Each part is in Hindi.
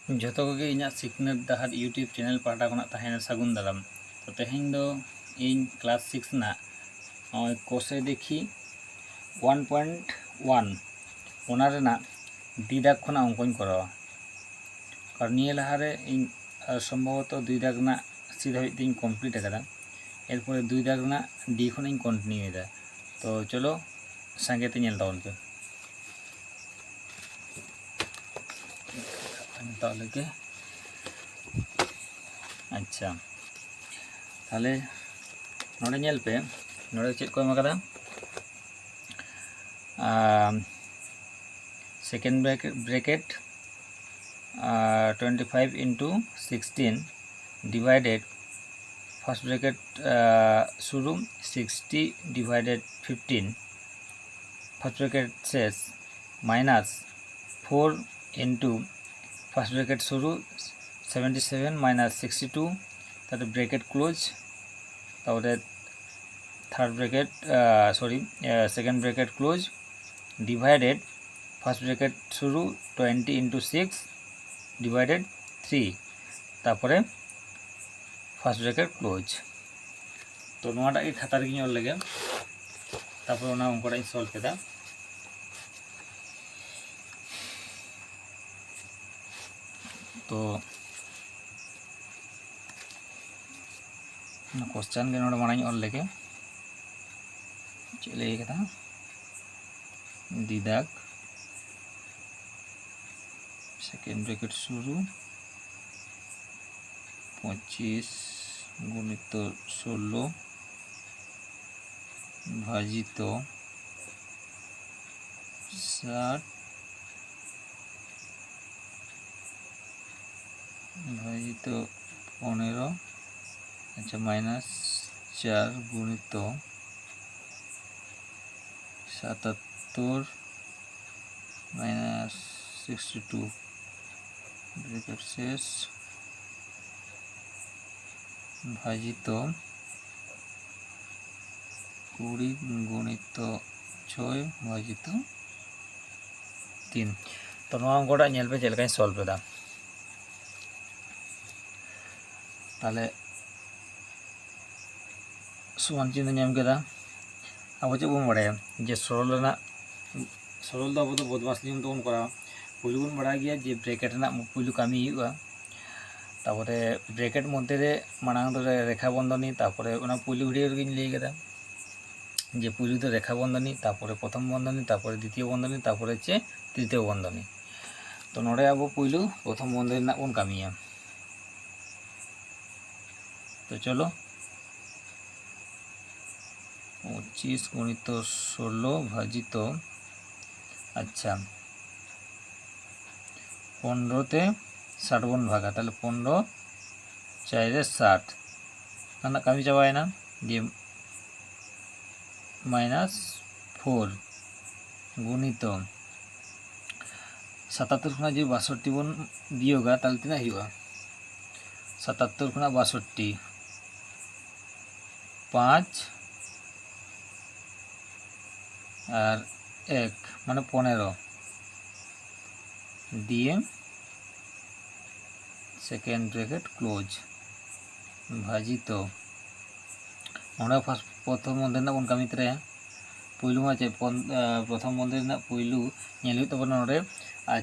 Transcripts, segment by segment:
ᱡᱚᱛᱚ ᱠᱚᱜᱮ ᱤᱧᱟᱹᱜ ᱥᱤᱠᱷᱱᱟᱹᱛ ᱰᱟᱦᱟᱨ ᱤᱭᱩᱴᱩᱵᱽ ᱪᱮᱱᱮᱞ ᱯᱟᱦᱴᱟ ᱠᱷᱚᱱᱟᱜ ᱛᱟᱦᱮᱱᱟ ᱥᱟᱹᱜᱩᱱ ᱫᱟᱨᱟᱢ। ᱛᱚ ᱛᱮᱦᱮᱧ ᱫᱚ ᱤᱧ ᱠᱞᱟᱥ 6 ᱨᱮᱱᱟᱜ কোষে দেখি 1.1 ᱚᱱᱟ ᱨᱮᱱᱟᱜ দুই দাগ খᱚᱱᱟᱜ অঙ্কন করাওয়া। কারণ নিয়ে লাহারে ইᱧ সম্ভবত দুই দাগ রᱮᱱᱟᱜ সি ধাবিজ তিᱧ কমপ্লিট আকাদা। এরপরে দুই দাগ রᱮᱱᱟᱜ ডি খᱚᱱᱤᱧ কন্টিনিউ এদা। তো চলো সাঙ্গেতে ñᱮᱞ তাবᱚᱱ ᱯᱮ। তাহলে কি আচ্ছা তাহলে নোডে ñᱮল पे নোডে चेक को एम आकादा second bracket 25 into 16 divided first bracket शुरू 60 डिवाइडेड 15 फर्स्ट ब्रैकेट शेष माइनस 4 इंटू फर्स्ट ब्रैकेट शुरू 77 माइनस 62 তাতে ব্রেকেট ক্লোজ তারপরে third bracket second bracket close divided first bracket শুরু 20 इंटू 6 ডিভাইডেড 3 তারপরে ফার্স্ট ব্রেকেট ক্লোজ। তো নোয়াটা এই খাতা রেগে অল লেগে তারপরে ওনা অঙ্কটা সলভ কেদা। तो क्वेश्चन के नोड माना ऑल लेके चले कदा दिदाग सेकेंड ब्रैकेट शुरू 25 गुणित 16 भाजित 60 भाजित 15 अच्छा माइनस 4 गुणित 77 माइनस 62 ब्रैकेट शेष भाजित 20 गुणित 6 भाजित 3। तो अंकटा ñেল पे चलका सल्व एदा। ताले समान चिन्ह नाम केदा। अब चेक बन बाड़ाया जे सरल दो अब बदमाश नियम तो करा पुलु बन बाड़ा गया जे ब्रैकेट ना पुलु कामी हुआ तारपरे ब्रैकेट मध्य रे मांग दो रेखा बंधनी तारपरे ओना पुलु भिडियो रेगिन लई केदा जे पुलु तो रेखा बंधनी तारपरे प्रथम बंधनी तारपरे द्वितीय बंधनी तारपरे चे तृतीय बंधनी। तो नोडे अब पुलु प्रथम बंधनी ना बन कामिया। तो चलो 25 गुणित 16 भाजित अच्छा 15 ते 60 बन भागा ताहले 15 4 60 ना कामी चाबाय ना जे माइनस 4 गुणित 77 खुना जो 62 बन बियोगा ताहले तिना हुआ 77 खुना 62 5 और 1 माने 15 दिए सेकेंड ब्रैकेट क्लोज भाजित ओना फार्स्ट प्रथम बंधन ना बन कामी तरे पुलु मा चे प्रथम बंधन ना पुलु ñেল हुई तबन नोडे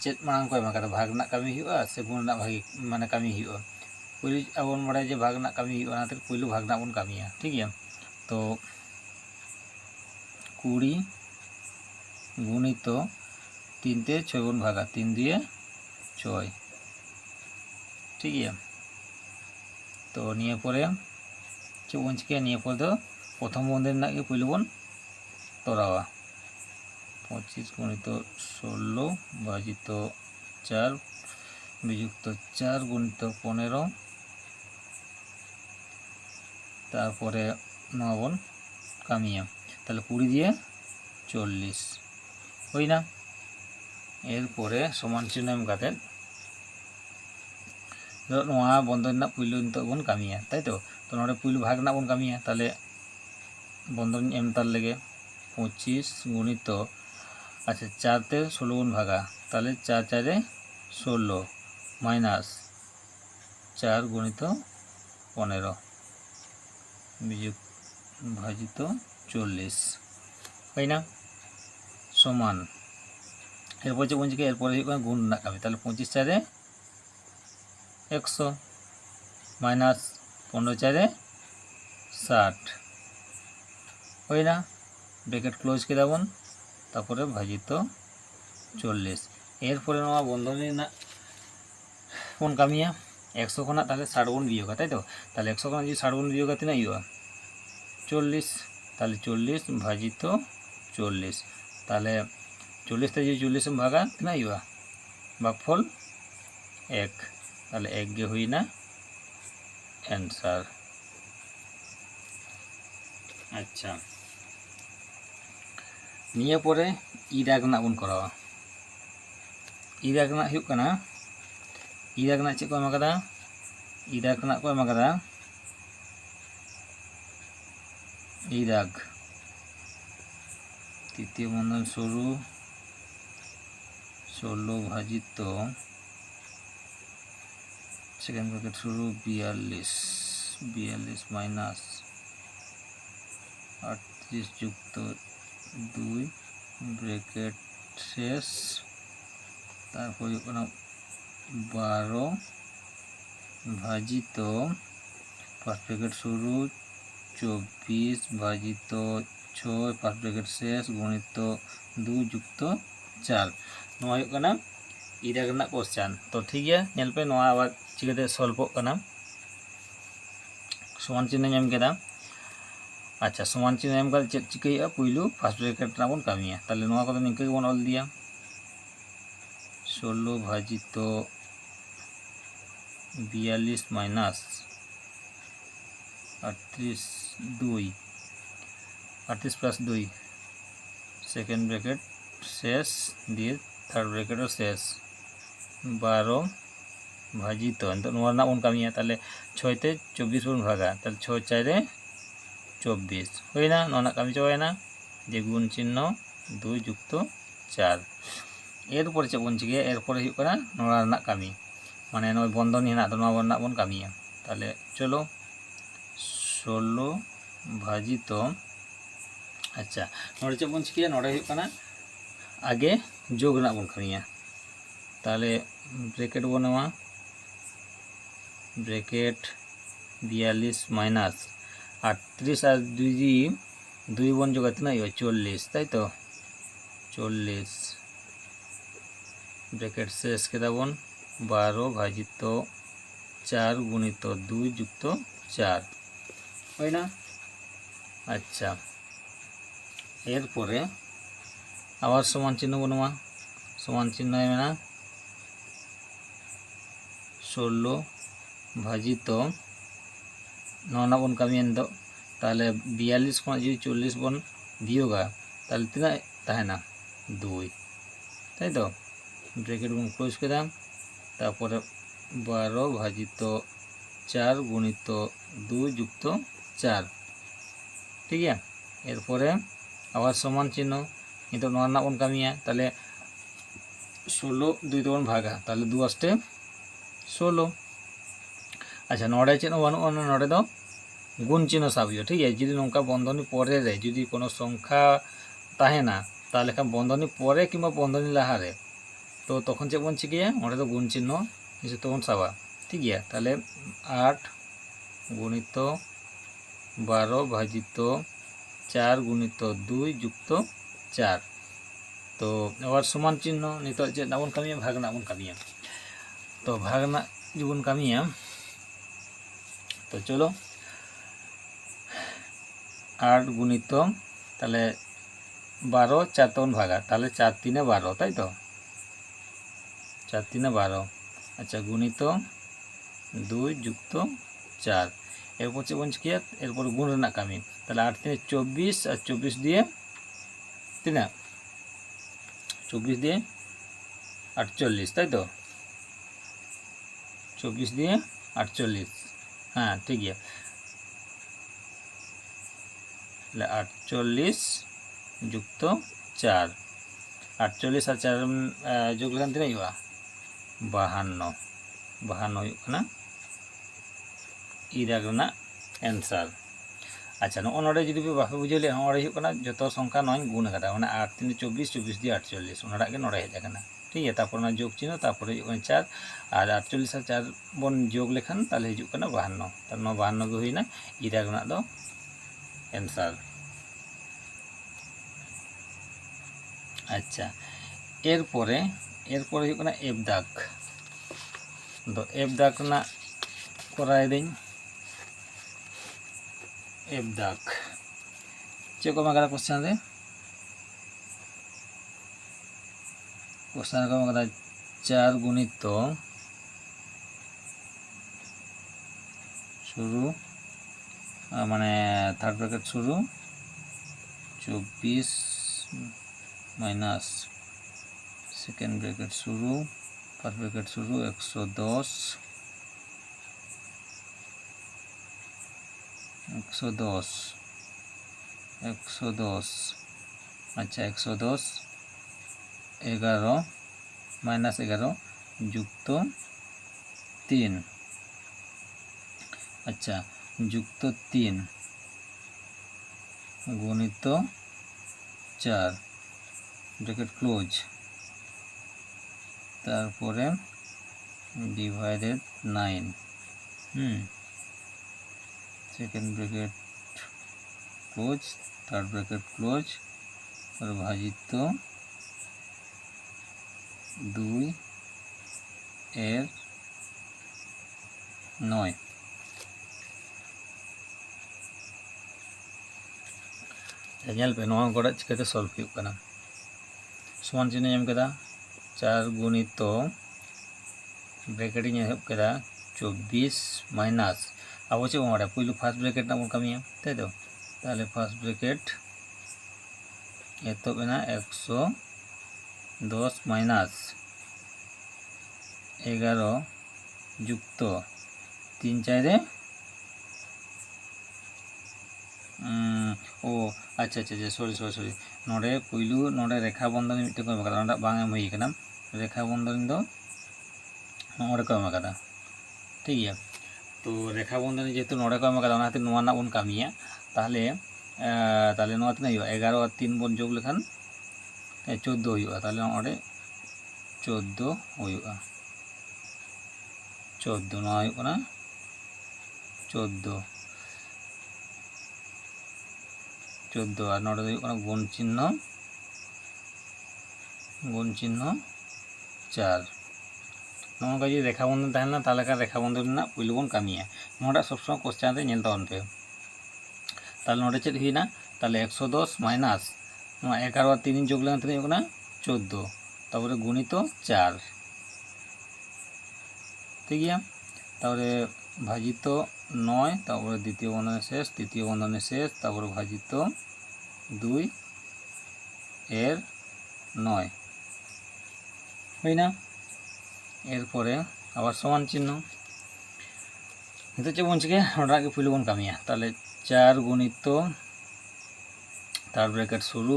चेक मांग को एम आकादा भाग ना कामी हुआ से गुण ना भागी माने कामी हुआ पुलु अब बड़ा जे भाग ना कामी हुआ ना पुलु भाग ना बन कामिया ठीक है। तो 20 गुणित 3 ते 6 बन भागा 3 दिए 6 ठीक है। तो निये परे चे बन चिके निये पर दो प्रथम बंधन ना के पुलु बन तोरावा 25 गुणित 16 भाजित 4 वियुक्त 4 गुणित 15 तारपरे नवा बन कामिया ताहले 20 दिए 40 हुई ना। एरपरे समान चिन्ह एम काते नवा बंधन ना पुलु नितोग बन कामिया ताई तो नोडे पुलु भाग ना बन कामिया ताहले बंधन एम तार लेगे 25 गुणित अच्छा 4 ते 16 बन भागा ताहले 4 4 16 মাইনাস 4 গুণিত 15 বিয়োগ ভাজিত 40 তাই না সমান এরপর যে বলছি কি এরপরে গুণ না কামি তাহলে 25 4 100 মাইনাস 15 4 60 হয় না ব্র্যাকেট ক্লোজ করে দেবেন তারপরে ভাজিত 40 এরপরে নেওয়া বন্ধনী না কোন কামিয়া 100 খনা তাহলে 60 গুণ বিয়োগ তাই তো তাহলে 100 খনা যদি 60 গুণ বিয়োগ করতে না ইয়া 40 তাহলে 40 ভাজিত 40 তাহলে 40 যদি 40 ভাগা না ইয়া ভাগফল 1 তাহলে 1 গে হই না অ্যান্সার আচ্ছা নিয়ে পরে ইরাগ না বন করা ইরাগ না হুᱭᱩᱜ ᱠᱟᱱᱟ ইরাগ না চে কো এমা কাদা ইরাগ না কো এমা কাদা ইরাগ তৃতীয় বন্ধন শুরু 16 ভাজিত সেকেন্ড ব্র্যাকেট শুরু 42 মাইনাস 38 যুক্ত 2 ব্র্যাকেট শেষ তারপর কোনো 12 ভাজিত ফার্স্ট ব্র্যাকেট শুরু 24 ভাজিত 6 ফার্স্ট ব্র্যাকেট শেষ গুণিত 2 যুক্ত 4 নয় ᱦᱩᱭᱩᱜ ᱠᱟᱱᱟ ᱤᱨᱟᱹ ᱨᱮᱱᱟᱜ ᱠᱚᱥᱪᱟᱱ ᱛᱚ ᱴᱷᱤᱠ ᱜᱮᱭᱟ ᱧᱮᱞ ᱯᱮ ᱱᱚᱣᱟ ᱟᱵᱟᱨ ᱪᱤᱠᱟᱹᱛᱮ ᱥᱚᱞভᱚᱜ ᱠᱟᱱᱟ সমান চিহ্ন এম কেদা আচ্ছা সমান চিহ্ন এম কাজ চেক চিকাই পইলু ফার্স্ট ব্র্যাকেট রা বন কামিয়া তাহলে নোয়া কত নিকে বন অল দিয়া 16 ভাজিত 42 মাইনাস 38 2 38 প্লাস 2 সেকেন্ড ব্র্যাকেট শেষ দিয়ে থার্ড ব্র্যাকেটও শেষ 12 ভাজিত তো নোয়া না বন কামিয়া তাহলে 6 তে 24 বন ভাগা তাহলে 6 4 24 হই না নোনা কামি চাওয়ায় না যে গুণ চিহ্ন 2 যুক্ত 4 এরপরে চে বন চিকে এরপরে হুᱭᱩᱜ ᱠᱟᱱᱟ নোনা না কামি মানে নয় বন্ধনী হেনা তো নোয়া না বন কামিয়া তাহলে চলো 16 ভাজিত আচ্ছা নোড়ে চে বন চিকে নোড়ে হুᱭᱩᱜ ᱠᱟᱱᱟ আগে যোগ না বন কামিয়া তাহলে ব্র্যাকেট বনেওয়া ব্র্যাকেট 42 মাইনাস 38 আর 2 বন যোগাতে না 40 তাই তো 40 ব্র্যাকেট শেষ কেদা বন 12 ভাজিত 4 গুণিত 2 যুক্ত 4 হয় না আচ্ছা এরপরে আবার সমান চিহ্ন বনোয়া সমান চিহ্ন হয় না 16 ভাজিত ননা বন কামিয়েন দো তাহলে 42 খনা যদি 40 বন বিয়োগা তাহলে তিনা তাহে না 2 তাই তো ব্র্যাকেট বন ক্লোজ করে দাম তারপরে 12 ভাজিত 4 গুণিত 2 যুক্ত 4 ঠিক আছে এরপরে আবার সমান চিহ্ন কিন্তু ননা বন কামিয়া তাহলে 16 2 বন ভাগা তাহলে 2 আসতে 16 আচ্ছা নড়ে চিহ্ন বানুয়া নড়ে দাও গুণ চিহ্ন সাবিও ঠিক আছে যদি নৌকা বন্ধনী পরে রে যদি কোনো সংখ্যা তাহে না তাহলে বন্ধনী পরে কিংবা বন্ধনী লাহারে তো তখন যে বন চিকিয়া ওটা তো গুণ চিহ্ন কিছু তখন সাবা ঠিক আছে তাহলে 8 গুণিত 12 ভাজিত 4 গুণিত 2 যুক্ত 4 তো আবার সমান চিহ্ন নিতো যে না বন কামিয়া ভাগ না বন কামিয়া তো ভাগ না জীবন কামিয়া তো চলো 8 গুণিত তাহলে 12 4 তখন ভাগা তাহলে 4 3 12 তাই তো 4 3 12 আচ্ছা গুণিত 2 যুক্ত 4 এরপর চেয়ে বলছি কি এরপর গুণ না কামি তাহলে 8 3 24 আর 24 দিয়ে 3 24 দিয়ে 48 তাই তো 24 দিয়ে 48 হ্যাঁ ঠিক আছে তাহলে 48 যুক্ত 4 48 আর 4 যোগ লাগান দিলে 52 52 हुयुग कना इराग रना एंसार। अच्छा नो नोडे जुदी पे बापे बुझे ले नोडे हुयुग कना जतो संख्या नोई गुण कदा माने 8 3 24 24 दिए 48 ओनाडा गे नोडे हेज आकना ठीक है। तारपर ना जोग चिन्ह तारपर हुयुग कना 4 और 48 और 4 बन जोग लेखान ताहले हिजुग कना 52 तार 52 गे हुइना इराग रना दो एंसार। अच्छा एरपरे हुयुग कना एफ दाग तो एफ दाग ना कराय दें एफ दाग चे को एम क्वेश्चन रे क्वेश्चन को एम 4 गुणित शुरू माने थार्ड ब्रैकेट शुरू 24 माइनस सेकेंड ब्रैकेट शुरू फर्स्ट ब्रैकेट शुरू 110 अच्छा 110 11 माइनस 11 जुक्त 3 अच्छा जुक्त 3 गुणित 4 ब्रैकेट क्लोज तारपरे divided 9 second bracket close third bracket close और भाजित 2 এর 9 ᱧᱮᱞ ᱯᱮ ᱱᱚᱣᱟ ᱚᱝᱠᱚᱴᱟᱜ ᱪᱤᱠᱟᱹᱛᱮ ᱥᱚᱞভ ᱦᱩᱭᱩᱜ ᱠᱟᱱᱟ समान चिन्ह एम कदा 4 गुणित ब्रैकेट एहब कदा 24 माइनस अब चे बड़ा पहलू फार्स्ट ब्रैकेट ना बन कमिया तै तो ताहले फार्स्ट ब्रैकेट एतब 110 माइनस 11 जुक्त 3 4 ओ अच्छा अच्छा अच्छा सॉरी सॉरी सॉरी नोडे पहलू नोडे रेखा बंधन मिट्टे को एम कदा ओंडा बांग एम हुई कना रेखा बंधन दो नोडे को एम कदा ठीक है। तो रेखा बंधन जेहेतु नोडे को एम कदा ओना खातिर नोआ ना बन कामिया ताहले ताहले नोआ तिना हुयुगा 11 और 3 बन जोग लेखान 14 हुयुगा ताहले नोडे 14 हुयुगा 14 नोआ हुयुग कना 14 और नोडे हुयुग कना गुण चिन्ह 4 नोंका जो रेखा बंधन तहना ताहले का रेखा बंधन ना पहलू बन कामिया नोडा सब समय क्वेश्चन रे नेल ताबन पे ताहले नोडे चेक हुइना ताहले 110 माइनस 11 और 3 जोग लेखान तिना हुयुग कना 14 तारपरे गुणित 4 ठीक गया तारपरे भाजित 9 तारपरे द्वितीय बंधन शेष तृतीय बंधन शेष तारपरे भाजित 2 এর 9 हुईना एरपरे आबार समान चिन्ह नितो चे बन चिके नोडा के पहलू बन कामिया ताहले 4 गुणित थार्ड ब्रैकेट शुरू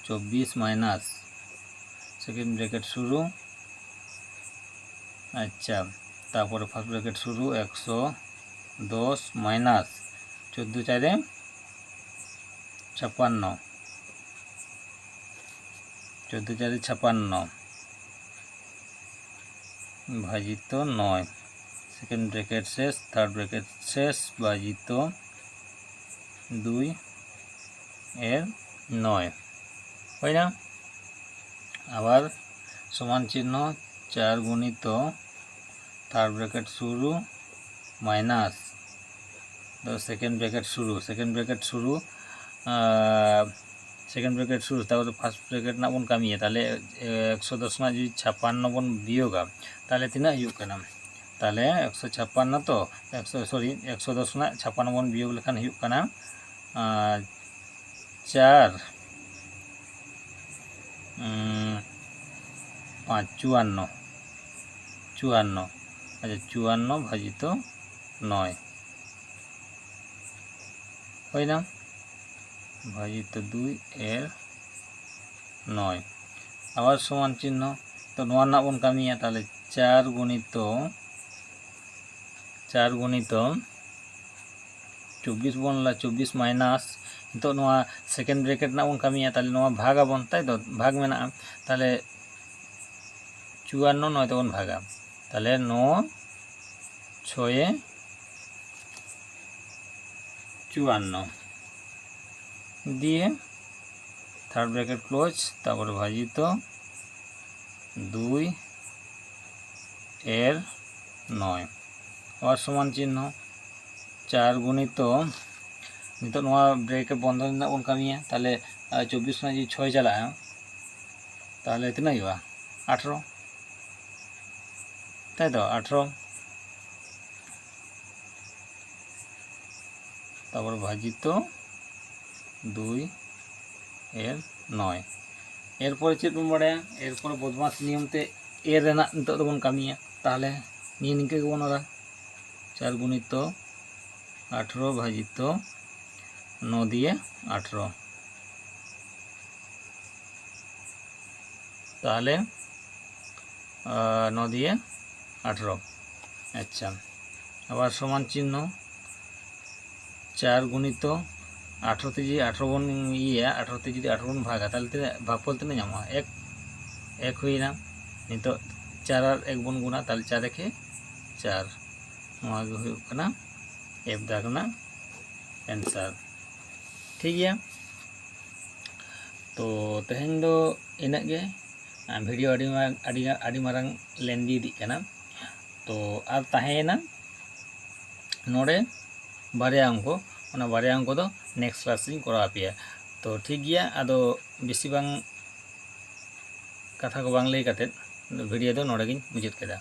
24 माइनस सेकेंड ब्रैकेट शुरू अच्छा तारपरे फर्स्ट ब्रैकेट शुरू 110 माइनस 14 4 56 14 4 56 भाजित 9 सेकेंड ब्रैकेट शेष थार्ड ब्रैकेट शेष भाजित 2 এর 9 হয় না আবার সমান চিহ্ন 4 গুণিত থার্ড ব্র্যাকেট শুরু মাইনাস সেকেন্ড ব্র্যাকেট শুরু তারপরে ফার্স্ট ब्रैकेट ना बन कामिया ताहले 110 ना जो 56 बन बियोगा ताहले तीना हुयुग कना ताहले 156 तो 110 ना 56 बन बियोग लेखान हुयुग कना 4 5 54 अच्छा 54 भाजित 9 হয় না भाजित 2 এর 9 আবার সমান চিহ্ন তো নোয়া না বন কামিয়া তাহলে 4 গুণিত 4 गुणितो 24 बन ला 24 माइनस नितो नोआ सेकेंड ब्रैकेट ना बन कामिया ताले नोआ भाग आबन ताई तो भाग मेना ताले 54 9 तबन भागा ताले 9 6 54 दिए थार्ड ब्रैकेट क्लोज तारपर भाजित 2 एर 9 और समान चिन्ह 4 गुणितो नितो नोआ ब्रैकेट बंद ना बन कामिया ताले 24 ना जी 6 चला ताले तना हुआ 18 ताई तो 18 तारपर भाजित 2 एर 9 एरपर चेक बन बड़ा एरपर बदमाश नियम ते एर रेना नितो दो बन कामिया ताले निके बन ओरा 4 गुणितो 18 भाजित 9 दिए 18 ताले 9 दिए 18 अच्छा आबार समान चिन्ह 4 गुणितो 18 ते जी 18 बन 18 ते जी 18 बन भागा ताले भागफल तीना नामा एक हुईना नितो 4 और 1 बन गुना ताले 4 एके 4 नोआ गे हुयुग कना एफ दाग ना एंसार ठीक गया। तो तेहें दो इना गे भिडियो आड़ी मारांग लेंदी दी कना तो आर ताहेना नोडे बारे अंको ओना बारे अंको दो नेक्स्ट क्लास इन करा पिया तो ठीक गया आदो बेसी बांग कथा को बांग लई काते भिडियो दो नोडे गिन मुचाद केदा।